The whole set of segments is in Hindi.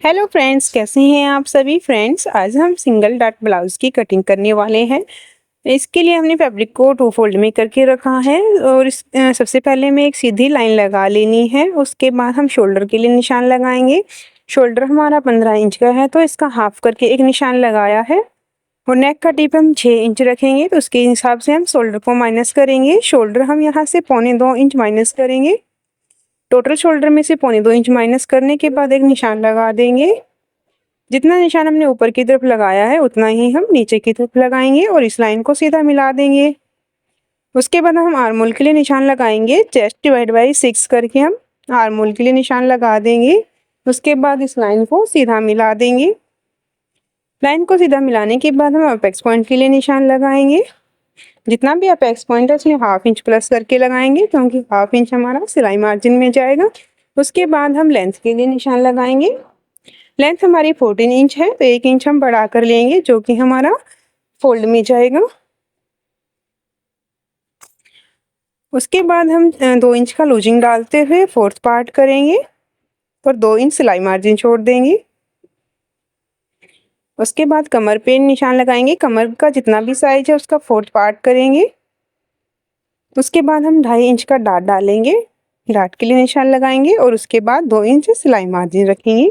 हेलो फ्रेंड्स, कैसे हैं आप सभी फ्रेंड्स। आज हम सिंगल डॉट ब्लाउज की कटिंग करने वाले हैं। इसके लिए हमने फैब्रिक को 2 फोल्ड में करके रखा है और सबसे पहले हमें एक सीधी लाइन लगा लेनी है। उसके बाद हम शोल्डर के लिए निशान लगाएंगे। शोल्डर हमारा 15 इंच का है तो इसका हाफ करके एक निशान लगाया है और नेक का टिप हम 6 इंच रखेंगे, तो उसके हिसाब से हम शोल्डर को माइनस करेंगे। शोल्डर हम यहाँ से 1.25 इंच माइनस करेंगे। टोटल शोल्डर में से 1.25 इंच माइनस करने के बाद एक निशान लगा देंगे। जितना निशान हमने ऊपर की तरफ लगाया है उतना ही हम नीचे की तरफ लगाएंगे और इस लाइन को सीधा मिला देंगे। उसके बाद हम आर्म होल के लिए निशान लगाएंगे। चेस्ट डिवाइड बाई 6 करके हम आर्म होल के लिए निशान लगा देंगे। उसके बाद इस लाइन को सीधा मिला देंगे। लाइन को सीधा मिलाने के बाद हम अपेक्स पॉइंट के लिए निशान लगाएंगे। जितना भी अपेक्स पॉइंट है उसमें 1/2 इंच प्लस करके लगाएंगे, क्योंकि 1/2 इंच हमारा सिलाई मार्जिन में जाएगा। उसके बाद हम लेंथ के लिए निशान लगाएंगे। लेंथ हमारी 14 इंच है तो 1 इंच हम बढ़ा कर लेंगे, जो कि हमारा फोल्ड में जाएगा। उसके बाद हम 2 इंच का लूजिंग डालते हुए 4th पार्ट करेंगे और 2 इंच सिलाई मार्जिन छोड़ देंगे। उसके बाद कमर पे निशान लगाएंगे। कमर का जितना भी साइज है उसका 4th पार्ट करेंगे। उसके बाद हम 2.5 इंच का डाट डालेंगे। डाट के लिए निशान लगाएंगे और उसके बाद 2 इंच सिलाई मार्जिन रखेंगे।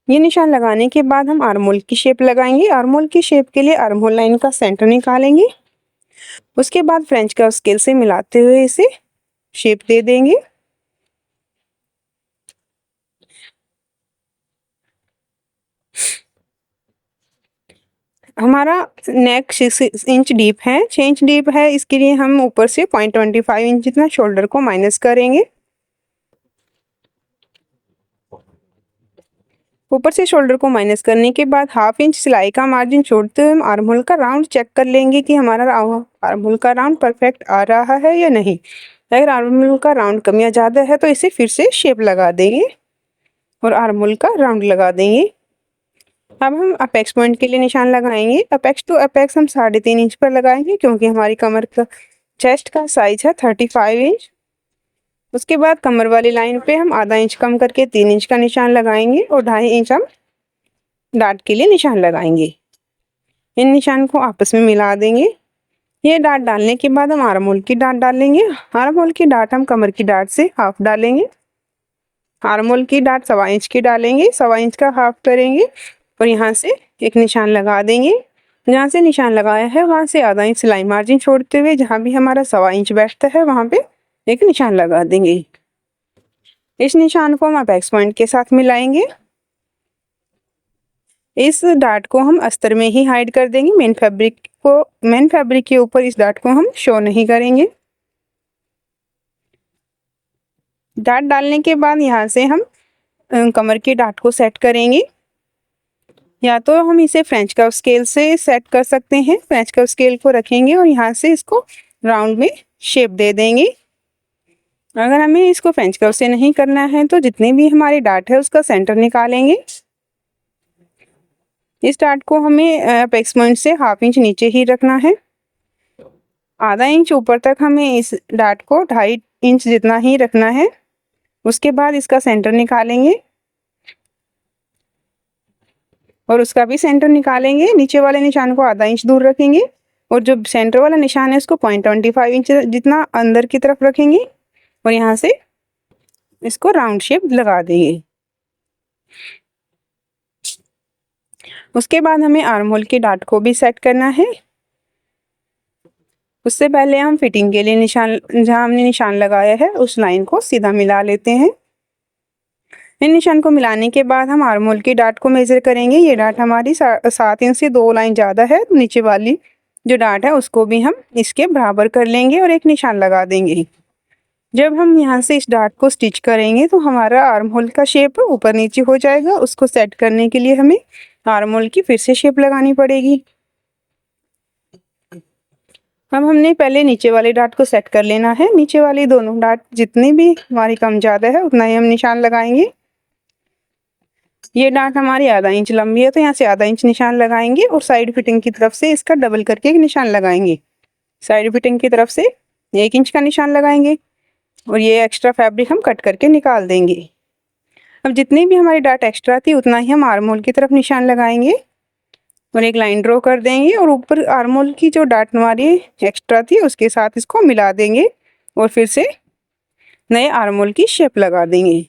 ये निशान लगाने के बाद हम आर्म होल की शेप लगाएंगे। आर्म होल की शेप के लिए आर्म होल लाइन का सेंटर निकालेंगे। उसके बाद फ्रेंच कर्व स्केल से मिलाते हुए इसे शेप दे देंगे। हमारा नेक 6 इंच डीप है, 6 इंच डीप है। इसके लिए हम ऊपर से 0.25 इंच जितना शोल्डर को माइनस करेंगे। ऊपर से शोल्डर को माइनस करने के बाद 1/2 इंच सिलाई का मार्जिन छोड़ते हुए हम आर्म होल का राउंड चेक कर लेंगे कि हमारा आर्म होल का राउंड परफेक्ट आ रहा है या नहीं। अगर आर्म होल का राउंड कम या ज़्यादा है तो इसे फिर से शेप लगा देंगे और आर्म होल का राउंड लगा देंगे। अब हम अपेक्स पॉइंट के लिए निशान लगाएंगे। अपेक्स टू अपेक्स हम 3.5 इंच पर लगाएंगे, क्योंकि हमारी कमर का चेस्ट का साइज है 35 इंच। उसके बाद कमर वाली लाइन पे हम आधा इंच कम करके 3 इंच का निशान लगाएंगे और 2.5 इंच हम डाट के लिए निशान लगाएंगे। इन निशान को आपस में मिला देंगे। ये डाट डालने के बाद हम आर्म होल की डाट डालेंगे। आर्म होल की डाट हम कमर की डाट से हाफ डालेंगे। आर्म होल की डाट 1.25 इंच की डालेंगे, 1.25 इंच का हाफ करेंगे और यहाँ से एक निशान लगा देंगे। जहाँ से निशान लगाया है वहाँ से आधा इंच सिलाई मार्जिन छोड़ते हुए जहाँ भी हमारा 1.25 इंच बैठता है वहाँ पे एक निशान लगा देंगे। इस निशान को हम अपेक्स पॉइंट के साथ मिलाएंगे। इस डाट को हम अस्तर में ही हाइड कर देंगे। मेन फैब्रिक के ऊपर इस डाट को हम शो नहीं करेंगे। डाट डालने के बाद यहाँ से हम कमर की डाट को सेट करेंगे। या तो हम इसे फ्रेंच कर्व स्केल से सेट कर सकते हैं। फ्रेंच कर्व स्केल को रखेंगे और यहाँ से इसको राउंड में शेप दे देंगे। अगर हमें इसको फ्रेंच कर्व से नहीं करना है तो जितने भी हमारी डाट है उसका सेंटर निकालेंगे। इस डाट को हमें अपेक्स पॉइंट से 1/2 इंच नीचे ही रखना है। आधा इंच ऊपर तक हमें इस डाट को 2.5 इंच जितना ही रखना है। उसके बाद इसका सेंटर निकालेंगे और उसका भी सेंटर निकालेंगे। नीचे वाले निशान को आधा इंच दूर रखेंगे और जो सेंटर वाला निशान है उसको 0.25 इंच जितना अंदर की तरफ रखेंगे और यहाँ से इसको राउंड शेप लगा देंगे। उसके बाद हमें आर्म होल की डाट को भी सेट करना है। उससे पहले हम फिटिंग के लिए निशान, जहाँ हमने निशान लगाया है उस लाइन को सीधा मिला लेते हैं। इन निशान को मिलाने के बाद हम आर्म होल की डाट को मेजर करेंगे। ये डाट हमारी 7 इंच से 2 लाइन ज़्यादा है। नीचे वाली जो डाट है उसको भी हम इसके बराबर कर लेंगे और एक निशान लगा देंगे। जब हम यहाँ से इस डाट को स्टिच करेंगे तो हमारा आर्म होल का शेप ऊपर नीचे हो जाएगा। उसको सेट करने के लिए हमें आर्म होल की फिर से शेप लगानी पड़ेगी। अब हमने पहले नीचे वाले डाट को सेट कर लेना है। नीचे वाली दोनों डाट जितनी भी हमारी कम ज़्यादा है उतना ही हम निशान लगाएंगे। ये डाट हमारी आधा इंच लंबी है तो यहाँ से आधा इंच निशान लगाएंगे और साइड फिटिंग की तरफ से इसका डबल करके एक निशान लगाएंगे। साइड फिटिंग की तरफ से 1 इंच का निशान लगाएंगे और ये एक्स्ट्रा फैब्रिक हम कट करके निकाल देंगे। अब जितनी भी हमारी डाट एक्स्ट्रा थी उतना ही हम आर्म होल की तरफ निशान लगाएंगे और एक लाइन ड्रॉ कर देंगे और ऊपर आर्म होल की जो डाट हमारी एक्स्ट्रा थी उसके साथ इसको मिला देंगे और फिर से नए आर्म होल की शेप लगा देंगे।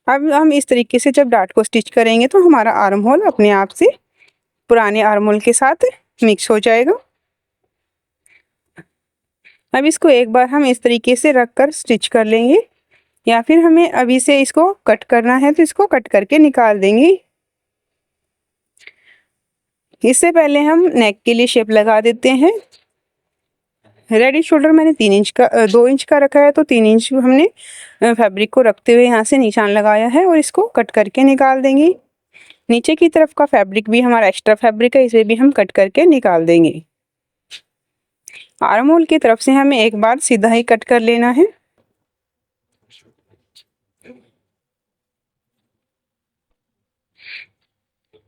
अब हम इस तरीके से जब डाट को स्टिच करेंगे तो हमारा आर्म होल अपने आप से पुराने आर्म होल के साथ मिक्स हो जाएगा। अब इसको एक बार हम इस तरीके से रख कर स्टिच कर लेंगे या फिर हमें अभी से इसको कट करना है तो इसको कट करके निकाल देंगे। इससे पहले हम नेक के लिए शेप लगा देते हैं। रेडी शोल्डर मैंने 2 इंच का रखा है तो 3 इंच हमने फैब्रिक को रखते हुए यहाँ से निशान लगाया है और इसको कट करके निकाल देंगे। नीचे की तरफ का फैब्रिक भी हमारा एक्स्ट्रा फैब्रिक है, इसे भी हम कट करके निकाल देंगे। आर्म होल की तरफ से हमें एक बार सीधा ही कट कर लेना है।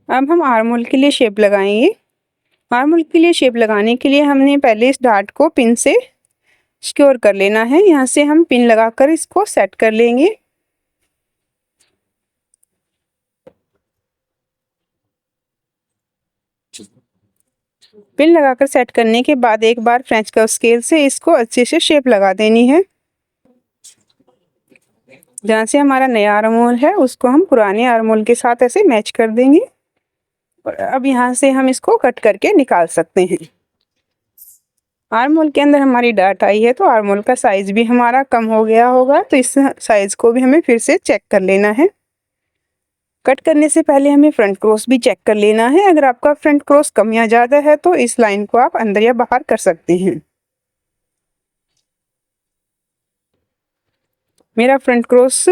अब हम आर्म होल के लिए शेप लगाएंगे। आर्म होल के लिए शेप लगाने के लिए हमने पहले इस डाट को पिन से सिक्योर कर लेना है। यहाँ से हम पिन लगाकर इसको सेट कर लेंगे। पिन लगाकर सेट करने के बाद एक बार फ्रेंच कर्व स्केल से इसको अच्छे से शेप लगा देनी है। जहाँ से हमारा नया आर्म होल है उसको हम पुराने आर्म होल के साथ ऐसे मैच कर देंगे और अब यहाँ से हम इसको कट करके निकाल सकते हैं। आर्म होल के अंदर हमारी डाट आई है तो आर्म होल का साइज भी हमारा कम हो गया होगा, तो इस साइज को भी हमें फिर से चेक कर लेना है। कट करने से पहले हमें फ्रंट क्रॉस भी चेक कर लेना है। अगर आपका फ्रंट क्रॉस कम या ज़्यादा है तो इस लाइन को आप अंदर या बाहर कर सकते हैं। मेरा फ्रंट क्रॉस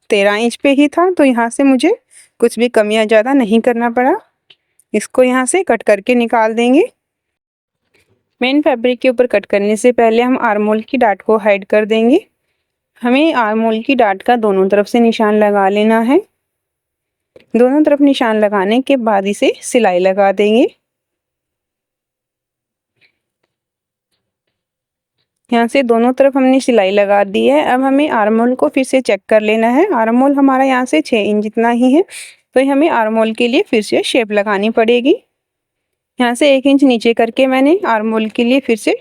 13 इंच पे ही था तो यहाँ से मुझे कुछ भी कम या ज़्यादा नहीं करना पड़ा। इसको यहाँ से कट करके निकाल देंगे। मेन फैब्रिक के ऊपर कट करने से पहले हम आर्म होल की डाट को हाइड कर देंगे। हमें आर्म होल की डाट का दोनों तरफ से निशान लगा लेना है। दोनों तरफ निशान लगाने के बाद इसे सिलाई लगा देंगे। यहाँ से दोनों तरफ हमने सिलाई लगा दी है। अब हमें आर्म होल को फिर से चेक कर लेना है। आर्म होल हमारा यहाँ से 6 इंच जितना ही है तो हमें आर्म होल के लिए फिर से शेप लगानी पड़ेगी। यहाँ से 1 इंच नीचे करके मैंने आर्म होल के लिए फिर से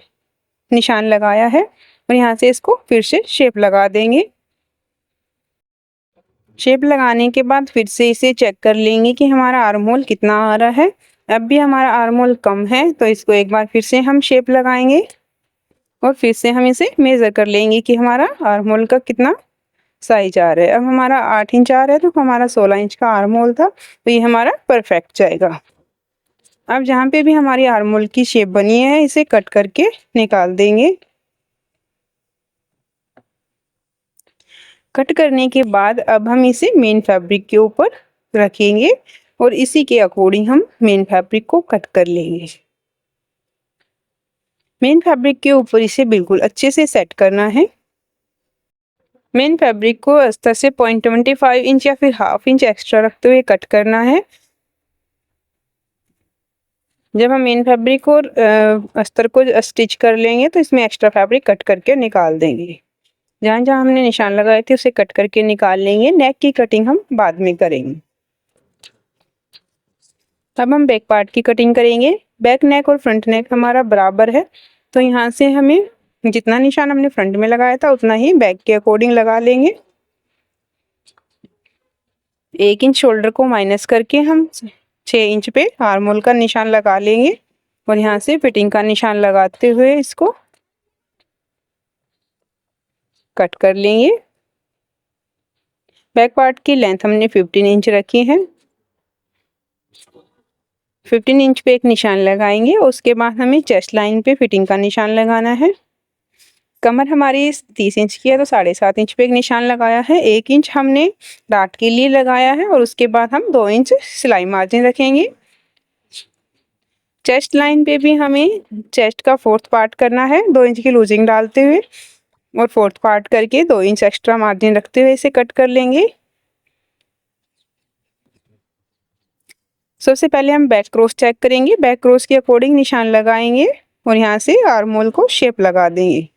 निशान लगाया है और यहाँ से इसको फिर से शेप लगा देंगे। शेप लगाने के बाद फिर से इसे चेक कर लेंगे कि हमारा आर्म होल कितना आ रहा है। अब भी हमारा आर्म होल कम है तो इसको एक बार फिर से हम शेप लगाएंगे और फिर से हम इसे मेज़र कर लेंगे कि हमारा आर्म होल का कितना साइज आ रहा है। अब हमारा 8 इंच आ रहा है तो हमारा 16 इंच का आर्म होल था तो ये हमारा परफेक्ट जाएगा। अब जहाँ पे भी हमारी आर्म होल की शेप बनी है इसे कट करके निकाल देंगे। कट करने के बाद अब हम इसे मेन फैब्रिक के ऊपर रखेंगे और इसी के अकॉर्डिंग हम मेन फैब्रिक को कट कर लेंगे। मेन फैब्रिक के ऊपर इसे बिल्कुल अच्छे से सेट करना है। मेन फैब्रिक को अस्तर से 0.25 इंच या फिर ½ इंच एक्स्ट्रा रखते हुए कट करना है। जब हम मेन फैब्रिक और अस्तर को स्टिच कर लेंगे तो इसमें एक्स्ट्रा फैब्रिक कट करके निकाल देंगे। जहाँ जहाँ हमने निशान लगाए थे उसे कट करके निकाल लेंगे। नेक की कटिंग हम बाद में करेंगे। अब हम बैक पार्ट की कटिंग करेंगे। बैक नेक और फ्रंट नेक हमारा बराबर है तो यहाँ से हमें जितना निशान हमने फ्रंट में लगाया था उतना ही बैक के अकॉर्डिंग लगा लेंगे। 1 इंच शोल्डर को माइनस करके हम 6 इंच पे आर्म होल का निशान लगा लेंगे और यहाँ से फिटिंग का निशान लगाते हुए इसको कट कर लेंगे। बैक पार्ट की लेंथ हमने 15 इंच रखी है। 15 इंच पे एक निशान लगाएंगे। उसके बाद हमें चेस्ट लाइन पे फिटिंग का निशान लगाना है। कमर हमारी 30 इंच की है तो 7.5 इंच पे एक निशान लगाया है। 1 इंच हमने डाट के लिए लगाया है और उसके बाद हम 2 इंच सिलाई मार्जिन रखेंगे। चेस्ट लाइन पे भी हमें चेस्ट का 4th पार्ट करना है 2 इंच की लूजिंग डालते हुए और 4th पार्ट करके 2 इंच एक्स्ट्रा मार्जिन रखते हुए इसे कट कर लेंगे। सबसे पहले हम बैक क्रॉस चेक करेंगे। बैक क्रॉस के अकॉर्डिंग निशान लगाएंगे और यहाँ से आर्म होल को शेप लगा देंगे।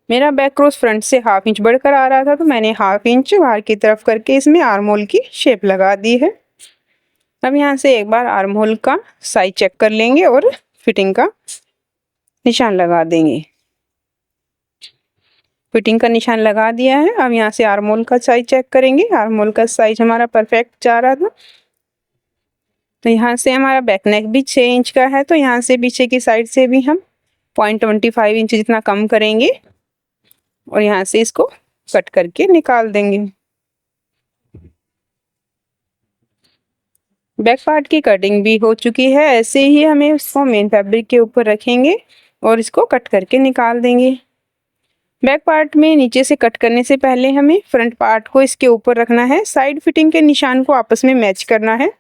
मेरा बैक क्रोस फ्रंट से 1/2 इंच बढ़कर आ रहा था, तो मैंने 1/2 इंच बाहर की तरफ करके इसमें आर्म होल की शेप लगा दी है। अब यहाँ से एक बार आर्म होल का साइज चेक कर लेंगे और फिटिंग का निशान लगा देंगे। फिटिंग का निशान लगा दिया है। अब यहाँ से आर्म होल का साइज चेक करेंगे। आर्म होल का साइज हमारा परफेक्ट जा रहा था। तो यहाँ से हमारा बैक नेक भी 6 इंच का है, तो यहाँ से पीछे की साइड से भी हम 0.25 इंच जितना कम करेंगे और यहाँ से इसको कट करके निकाल देंगे। बैक पार्ट की कटिंग भी हो चुकी है। ऐसे ही हमें इसको मेन फैब्रिक के ऊपर रखेंगे और इसको कट करके निकाल देंगे। बैक पार्ट में नीचे से कट करने से पहले हमें फ्रंट पार्ट को इसके ऊपर रखना है। साइड फिटिंग के निशान को आपस में मैच करना है।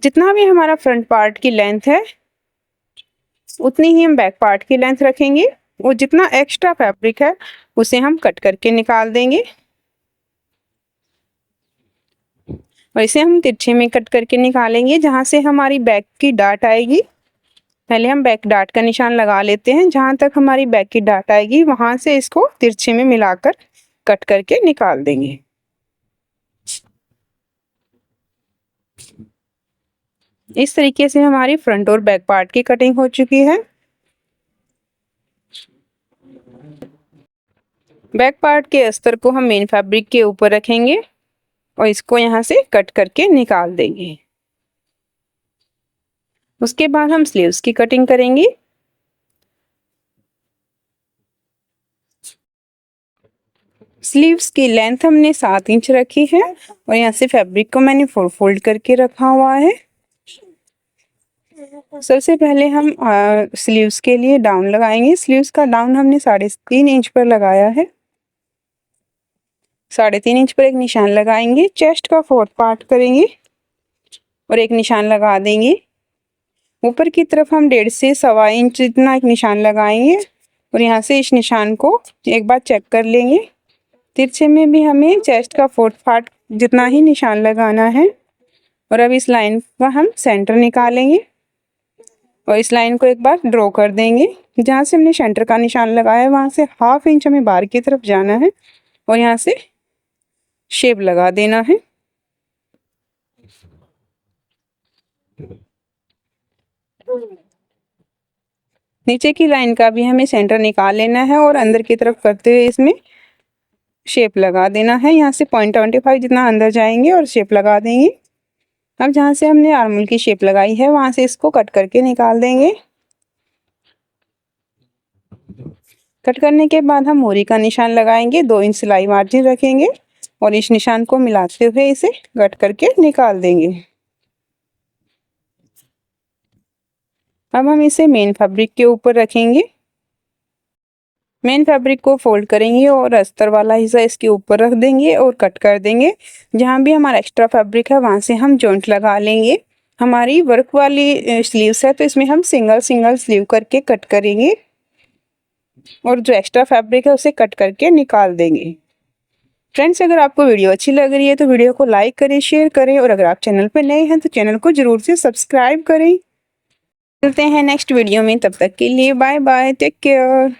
जितना भी हमारा फ्रंट पार्ट की लेंथ है उतनी ही हम बैक पार्ट की लेंथ रखेंगे और जितना एक्स्ट्रा फैब्रिक है उसे हम कट करके निकाल देंगे और इसे हम तिरछे में कट करके निकालेंगे जहाँ से हमारी बैक की डाट आएगी। पहले हम बैक डाट का निशान लगा लेते हैं। जहाँ तक हमारी बैक की डाट आएगी वहाँ से इसको तिरछे में मिलाकर कट करके निकाल देंगे। इस तरीके से हमारी फ्रंट और बैक पार्ट की कटिंग हो चुकी है। बैक पार्ट के अस्तर को हम मेन फैब्रिक के ऊपर रखेंगे और इसको यहाँ से कट करके निकाल देंगे। उसके बाद हम स्लीव्स की कटिंग करेंगे। स्लीव्स की लेंथ हमने 7 इंच रखी है और यहाँ से फैब्रिक को मैंने 4 फोल्ड करके रखा हुआ है। सबसे पहले हम स्लीव्स के लिए डाउन लगाएंगे। स्लीव्स का डाउन हमने 3.5 इंच पर लगाया है। 3.5 इंच पर एक निशान लगाएंगे। चेस्ट का 4th पार्ट करेंगे और एक निशान लगा देंगे। ऊपर की तरफ हम 1.5 से 1.25 इंच जितना एक निशान लगाएंगे और यहाँ से इस निशान को एक बार चेक कर लेंगे। तिरछे में भी हमें चेस्ट का 4th पार्ट जितना ही निशान लगाना है और अब इस लाइन का हम सेंटर निकालेंगे और इस लाइन को एक बार ड्रॉ कर देंगे। जहाँ से हमने सेंटर का निशान लगाया है वहाँ से 1/2 इंच हमें बाहर की तरफ जाना है और यहाँ से शेप लगा देना है। नीचे की लाइन का भी हमें सेंटर निकाल लेना है और अंदर की तरफ करते हुए इसमें शेप लगा देना है। यहाँ से 0.25 जितना अंदर जाएंगे और शेप लगा देंगे। अब जहाँ से हमने आर्महोल की शेप लगाई है वहाँ से इसको कट करके निकाल देंगे। कट करने के बाद हम मोरी का निशान लगाएंगे। 2 इंच सिलाई मार्जिन रखेंगे और इस निशान को मिलाते हुए इसे कट करके निकाल देंगे। अब हम इसे मेन फैब्रिक के ऊपर रखेंगे। मेन फैब्रिक को फोल्ड करेंगे और अस्तर वाला हिस्सा इसके ऊपर रख देंगे और कट कर देंगे। जहाँ भी हमारा एक्स्ट्रा फैब्रिक है वहाँ से हम जॉइंट लगा लेंगे। हमारी वर्क वाली स्लीव्स है तो इसमें हम सिंगल स्लीव करके कट करेंगे और जो एक्स्ट्रा फैब्रिक है उसे कट करके निकाल देंगे। फ्रेंड्स, अगर आपको वीडियो अच्छी लग रही है तो वीडियो को लाइक करें, शेयर करें और अगर आप चैनल पर नए हैं तो चैनल को जरूर से सब्सक्राइब करें। मिलते हैं नेक्स्ट वीडियो में, तब तक के लिए बाय बाय, टेक केयर।